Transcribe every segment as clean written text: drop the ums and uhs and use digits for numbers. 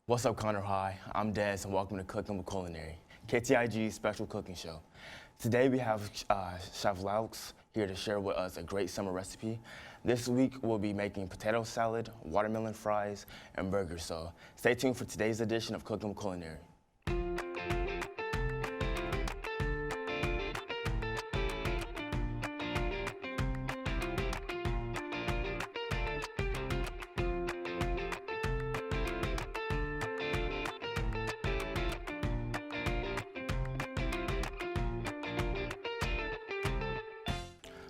What's up, Connor? Hi, I'm Des, and welcome to Cooking with Culinary, KTIG's special cooking show. Today we have Chef Laux here to share with us a great summer recipe. This week we'll be making potato salad, watermelon fries, and burgers. So stay tuned for today's edition of Cooking with Culinary.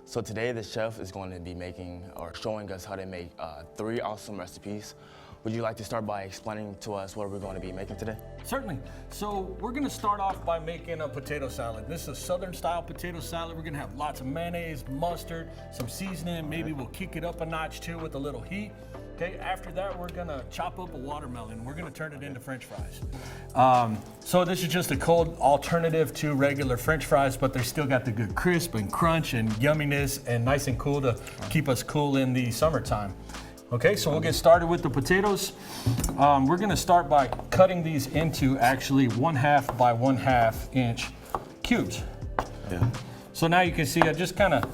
So today the chef is going to be making or showing us how to make 3 awesome recipes. Would you like to start by explaining to us what we're going to be making today? Certainly. So we're going to start off by making a potato salad. This is a southern style potato salad. We're going to have lots of mayonnaise, mustard, some seasoning. Maybe we'll kick it up a notch too with a little heat. Okay, after that, we're gonna chop up a watermelon. We're gonna turn it into French fries. So this is just a cold alternative to regular French fries, but they still got the good crisp and crunch and yumminess and nice and cool to keep us cool in the summertime. Okay, so we'll get started with the potatoes. We're gonna start by cutting these into actually 1/2 by 1/2 inch cubes. Yeah. So now you can see I just kind of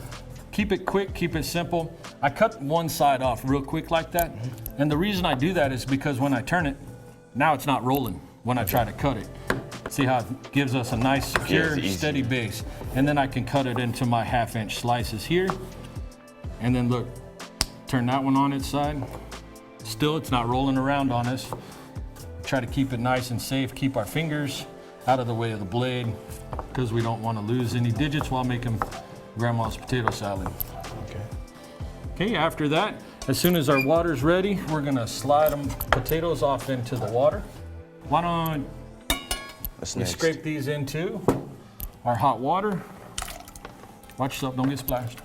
keep it quick, keep it simple. I cut one side off real quick like that. And the reason I do that is because when I turn it, now it's not rolling when I try to cut it. See how it gives us a nice, secure, steady base. And then I can cut it into my 1/2 inch slices here. And then look, turn that one on its side. Still, it's not rolling around on us. Try to keep it nice and safe, keep our fingers out of the way of the blade because we don't want to lose any digits while making Grandma's potato salad. Okay, after that, as soon as our water's ready, we're gonna slide them potatoes off into the water. Why don't we scrape these into our hot water? Watch yourself, don't get splashed.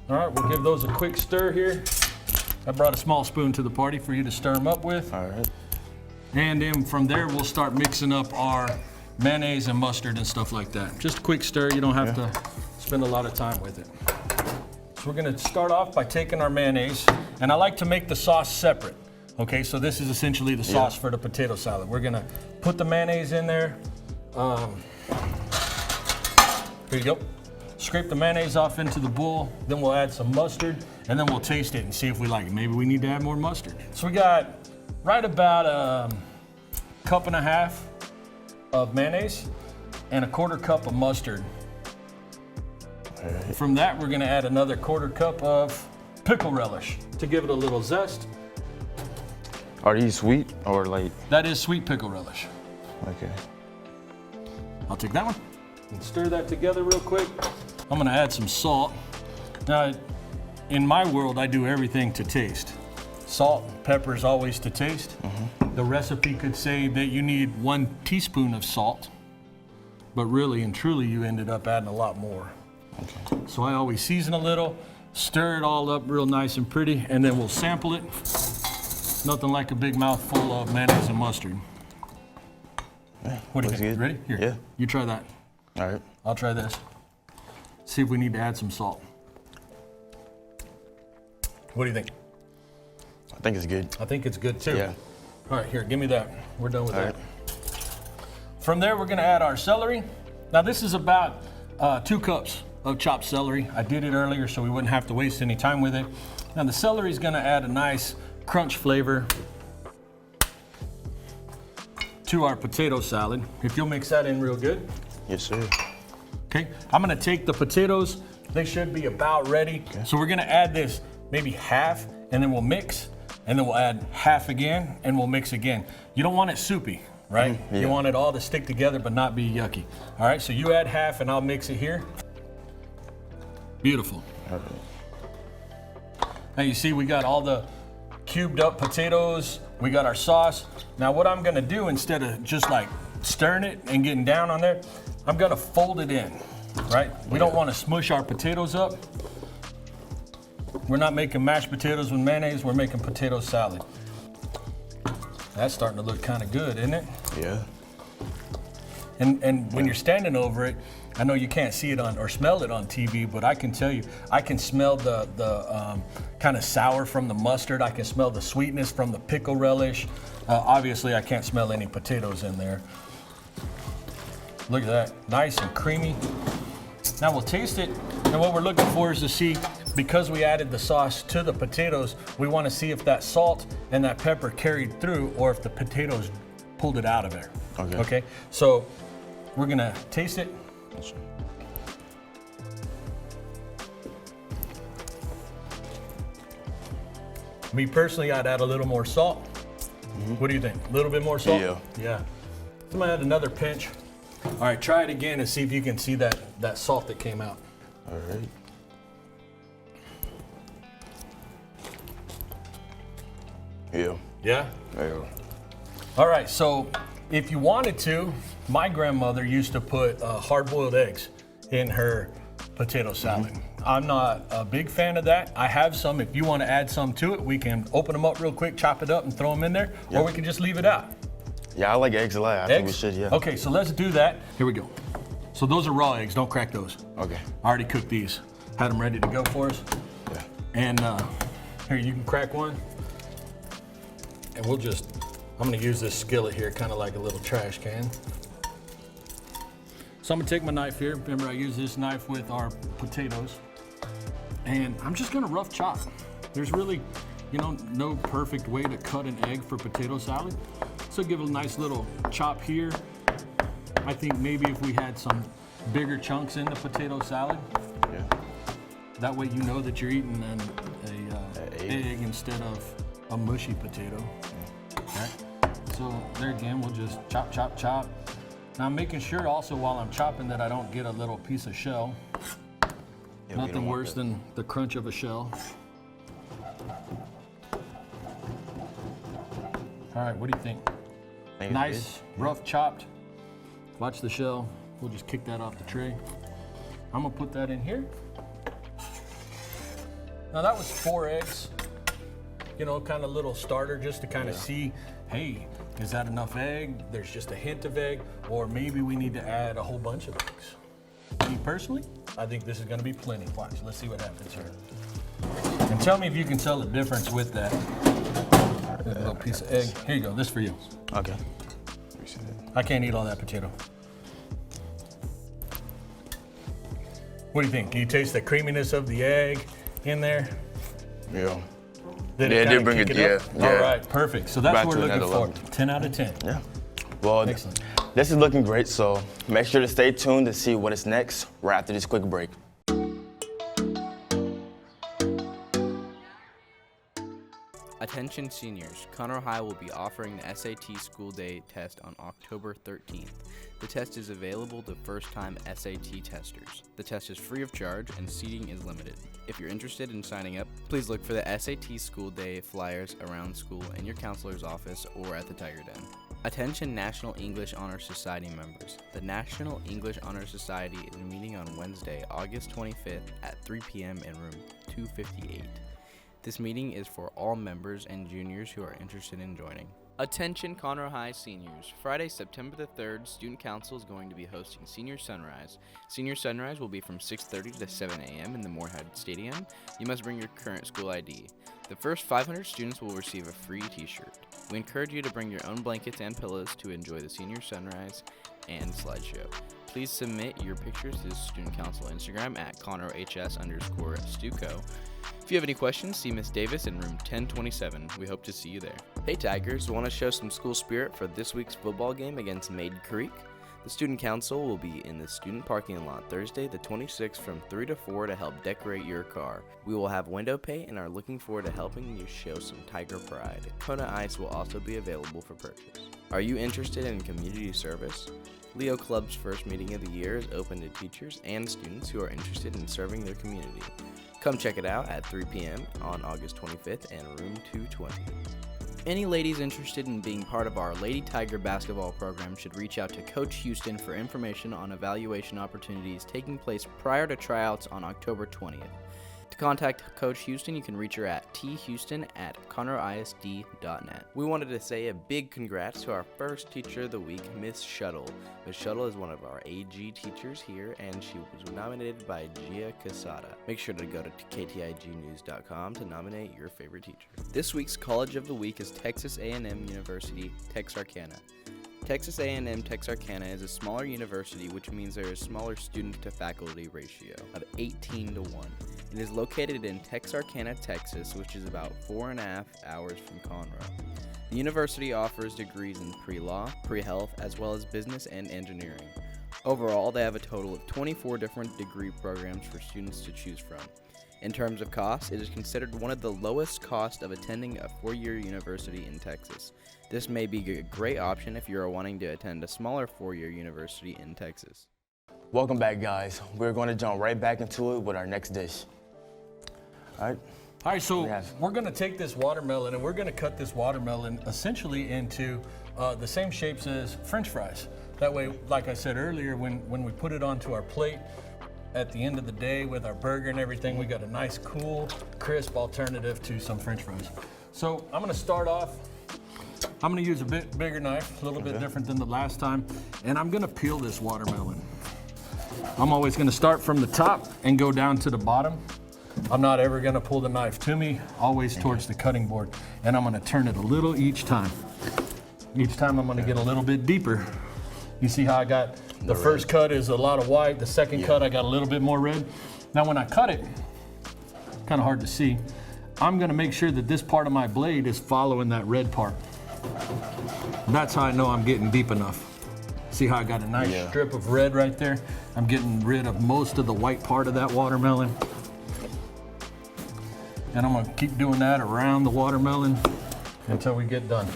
All right, we'll give those a quick stir here. I brought a small spoon to the party for you to stir them up with. All right. And then from there, we'll start mixing up our mayonnaise and mustard and stuff like that. Just a quick stir, you don't have to spend a lot of time with it. So we're gonna start off by taking our mayonnaise, and I like to make the sauce separate. Okay, so this is essentially the sauce for the potato salad. We're gonna put the mayonnaise in there. Here you go. Scrape the mayonnaise off into the bowl, then we'll add some mustard, and then we'll taste it and see if we like it. Maybe we need to add more mustard. So we got right about a 1.5 cups of mayonnaise and a 1/4 cup of mustard. Right. From that, we're gonna add another 1/4 cup of pickle relish to give it a little zest. Are these sweet or like? That is sweet pickle relish. Okay. I'll take that one and stir that together real quick. I'm gonna add some salt. Now, in my world, I do everything to taste. Salt, pepper is always to taste. The recipe could say that you need 1 teaspoon of salt, but really and truly you ended up adding a lot more. Okay. So I always season a little, stir it all up real nice and pretty, and then we'll sample it. Nothing like a big mouthful of mayonnaise and mustard. What do you think? Good. Ready? Here, Yeah. you try that. All right. I'll try this. See if we need to add some salt. What do you think? I think it's good. I think it's good too. Yeah. All right, here, give me that. We're done with All that. right. From there, we're gonna add our celery. Now this is about 2 cups of chopped celery. I did it earlier so we wouldn't have to waste any time with it. Now the celery is gonna add a nice crunch flavor to our potato salad. If you'll mix that in real good. Yes, sir. Okay, I'm gonna take the potatoes. They should be about ready. Okay. So we're gonna add this maybe half, and then we'll mix, and then we'll add half again, and we'll mix again. You don't want it soupy, right? Yeah. You want it all to stick together but not be yucky. All right, so you add half and I'll mix it here. Beautiful. All right. Now you see we got all the cubed up potatoes, we got our sauce. Now what I'm gonna do, instead of just like stirring it and getting down on there, I'm gonna fold it in, right? We don't wanna smush our potatoes up. We're not making mashed potatoes with mayonnaise, we're making potato salad. That's starting to look kind of good, isn't it? Yeah. And when you're standing over it, I know you can't see it on or smell it on TV, but I can tell you, I can smell the kind of sour from the mustard. I can smell the sweetness from the pickle relish. Obviously, I can't smell any potatoes in there. Look at that, nice and creamy. Now we'll taste it, and what we're looking for is to see, because we added the sauce to the potatoes, we want to see if that salt and that pepper carried through or if the potatoes pulled it out of there. Okay, so we're gonna taste it. Me personally, I'd add a little more salt. What do you think? A little bit more salt? Yeah. I'm gonna add another pinch. All right, try it again and see if you can see that salt that came out. All right. Yeah. Yeah? Yeah. All right, so if you wanted to, my grandmother used to put hard-boiled eggs in her potato salad. I'm not a big fan of that. I have some. If you want to add some to it, we can open them up real quick, chop it up, and throw them in there, or we can just leave it out. Yeah, I like eggs a lot. I think we should, yeah. Okay, so let's do that. Here we go. So those are raw eggs. Don't crack those. Okay. I already cooked these. Had them ready to go for us. Yeah. And here, you can crack one. And I'm gonna use this skillet here, kind of like a little trash can. So I'm gonna take my knife here. Remember, I use this knife with our potatoes. And I'm just gonna rough chop. There's really, no perfect way to cut an egg for potato salad. So give it a nice little chop here. I think maybe if we had some bigger chunks in the potato salad, that way you know that you're eating an egg instead of a mushy potato. Okay. So there again, we'll just chop, chop, chop. Now I'm making sure also while I'm chopping that I don't get a little piece of shell. Nothing worse than the crunch of a shell. All right, what do you think? Nice, rough chopped. Watch the shell. We'll just kick that off the tray. I'm gonna put that in here. Now that was 4 eggs. Kind of little starter just to kind of see, hey, is that enough egg? There's just a hint of egg, or maybe we need to add a whole bunch of eggs. Me personally, I think this is gonna be plenty. Watch, let's see what happens here. And tell me if you can tell the difference with that. A little piece of egg. Here you go, this for you. Okay. I can't eat all that potato. What do you think? Can you taste the creaminess of the egg in there? Yeah. Did it did bring it, yeah. All right, perfect. So that's what we're looking for. 10 out of 10. Yeah. Well, excellent. This is looking great, so make sure to stay tuned to see what is next right after this quick break. Attention seniors, Conroe High will be offering the SAT School Day test on October 13th. The test is available to first-time SAT testers. The test is free of charge and seating is limited. If you're interested in signing up, please look for the SAT School Day flyers around school in your counselor's office or at the Tiger Den. Attention National English Honor Society members. The National English Honor Society is meeting on Wednesday, August 25th at 3 p.m. in room 258. This meeting is for all members and juniors who are interested in joining. Attention Conroe High seniors. Friday, September the 3rd, Student Council is going to be hosting Senior Sunrise. Senior Sunrise will be from 6:30 to 7 a.m. in the Moorhead Stadium. You must bring your current school ID. The first 500 students will receive a free t-shirt. We encourage you to bring your own blankets and pillows to enjoy the Senior Sunrise and slideshow. Please submit your pictures to the Student Council Instagram at ConroeHS_Stuco. If you have any questions, see Miss Davis in room 1027. We hope to see you there. Hey Tigers, want to show some school spirit for this week's football game against Maid Creek? The Student Council will be in the student parking lot Thursday the 26th from 3 to 4 to help decorate your car. We will have window pay and are looking forward to helping you show some Tiger pride. Kona Ice will also be available for purchase. Are you interested in community service? Leo Club's first meeting of the year is open to teachers and students who are interested in serving their community. Come check it out at 3 p.m. on August 25th in room 220. Any ladies interested in being part of our Lady Tiger basketball program should reach out to Coach Houston for information on evaluation opportunities taking place prior to tryouts on October 20th. To contact Coach Houston, you can reach her at thouston@conroeisd.net. We wanted to say a big congrats to our first Teacher of the Week, Miss Shuttle. Miss Shuttle is one of our AG teachers here, and she was nominated by Gia Casada. Make sure to go to ktignews.com to nominate your favorite teacher. This week's College of the Week is Texas A&M University, Texarkana. Texas A&M Texarkana is a smaller university, which means there is a smaller student to faculty ratio of 18-1. It is located in Texarkana, Texas, which is about 4.5 hours from Conroe. The university offers degrees in pre-law, pre-health, as well as business and engineering. Overall, they have a total of 24 different degree programs for students to choose from. In terms of cost, it is considered one of the lowest cost of attending a four-year university in Texas. This may be a great option if you are wanting to attend a smaller four-year university in Texas. Welcome back, guys. We're going to jump right back into it with our next dish. All right, so we're gonna take this watermelon and we're gonna cut this watermelon essentially into the same shapes as French fries. That way, like I said earlier, when we put it onto our plate, at the end of the day with our burger and everything, we got a nice, cool, crisp alternative to some French fries. So I'm gonna start off, I'm gonna use a bit bigger knife, a little bit different than the last time, and I'm gonna peel this watermelon. I'm always gonna start from the top and go down to the bottom. I'm not ever gonna pull the knife to me, always towards the cutting board, and I'm gonna turn it a little each time. Each time I'm gonna get a little bit deeper. You see how I got the first cut is a lot of white, the second cut I got a little bit more red. Now when I cut it, kind of hard to see, I'm gonna make sure that this part of my blade is following that red part. That's how I know I'm getting deep enough. See how I got a nice strip of red right there? I'm getting rid of most of the white part of that watermelon. And I'm gonna keep doing that around the watermelon until we get done.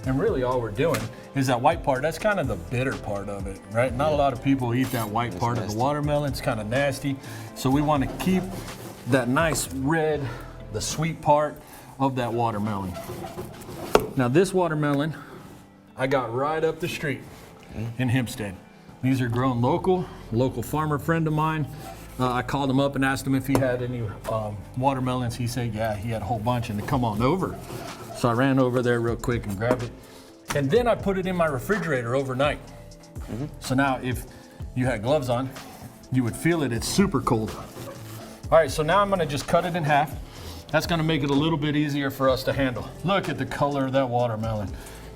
And really all we're doing is that white part, that's kind of the bitter part of it, right? Not a lot of people eat that white part of the watermelon. It's kind of nasty. So we want to keep that nice red, the sweet part of that watermelon. Now this watermelon, I got right up the street in Hempstead. These are grown local farmer friend of mine. I called him up and asked him if he had any watermelons. He said, yeah, he had a whole bunch and to come on over. So I ran over there real quick and grabbed it. And then I put it in my refrigerator overnight. So now if you had gloves on, you would feel it, it's super cold. All right, so now I'm gonna just cut it in half. That's gonna make it a little bit easier for us to handle. Look at the color of that watermelon.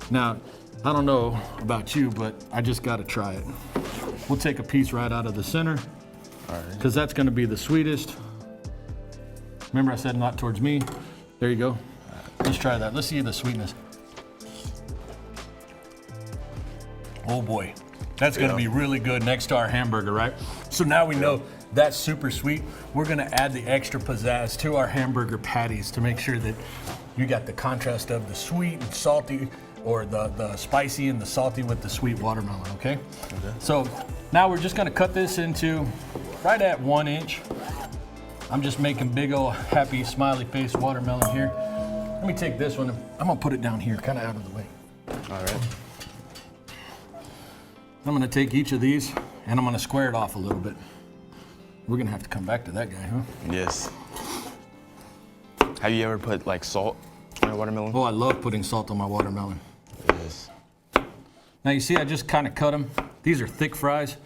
Now, I don't know about you, but I just gotta try it. We'll take a piece right out of the center, because that's gonna be the sweetest. Remember I said not towards me. There you go. Let's try that. Let's see the sweetness. Oh boy, that's gonna be really good next to our hamburger, right? So now we know that's super sweet. We're gonna add the extra pizzazz to our hamburger patties to make sure that you got the contrast of the sweet and salty, or the spicy and the salty with the sweet watermelon, okay? So now we're just gonna cut this into right at 1 inch. I'm just making big old happy smiley face watermelon here. Let me take this one, I'm gonna put it down here, kind of out of the way. All right. I'm gonna take each of these and I'm gonna square it off a little bit. We're gonna have to come back to that guy, huh? Yes. Have you ever put like salt on your watermelon? Oh, I love putting salt on my watermelon. Yes. Now you see I just kind of cut them. These are thick fries.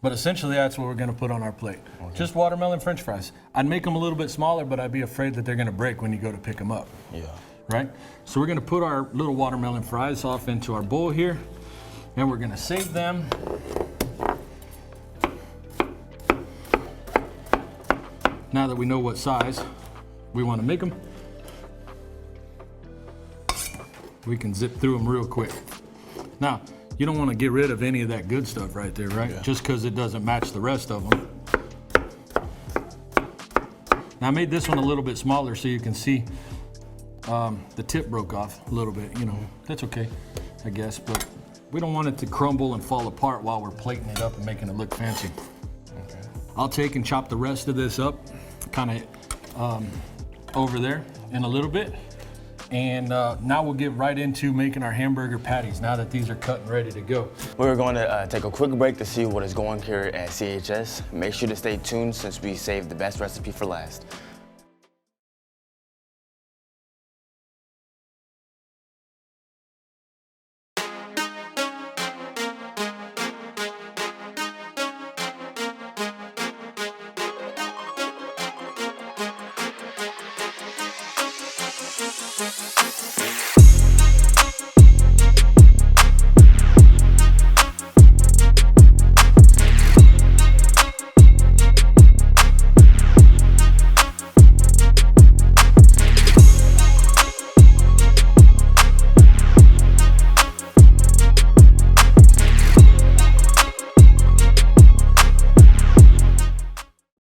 But essentially that's what we're gonna put on our plate. Just watermelon French fries. I'd make them a little bit smaller, but I'd be afraid that they're gonna break when you go to pick them up. Yeah. Right? So we're gonna put our little watermelon fries off into our bowl here, and we're gonna save them. Now that we know what size we wanna make them, we can zip through them real quick. Now, you don't want to get rid of any of that good stuff right there, right? Just because it doesn't match the rest of them. Now I made this one a little bit smaller so you can see the tip broke off a little bit, you know. That's okay, I guess, but we don't want it to crumble and fall apart while we're plating it up and making it look fancy. Okay. I'll take and chop the rest of this up, kind of over there in a little bit. And now we'll get right into making our hamburger patties now that these are cut and ready to go. We're going to take a quick break to see what is going here at CHS. Make sure to stay tuned since we saved the best recipe for last.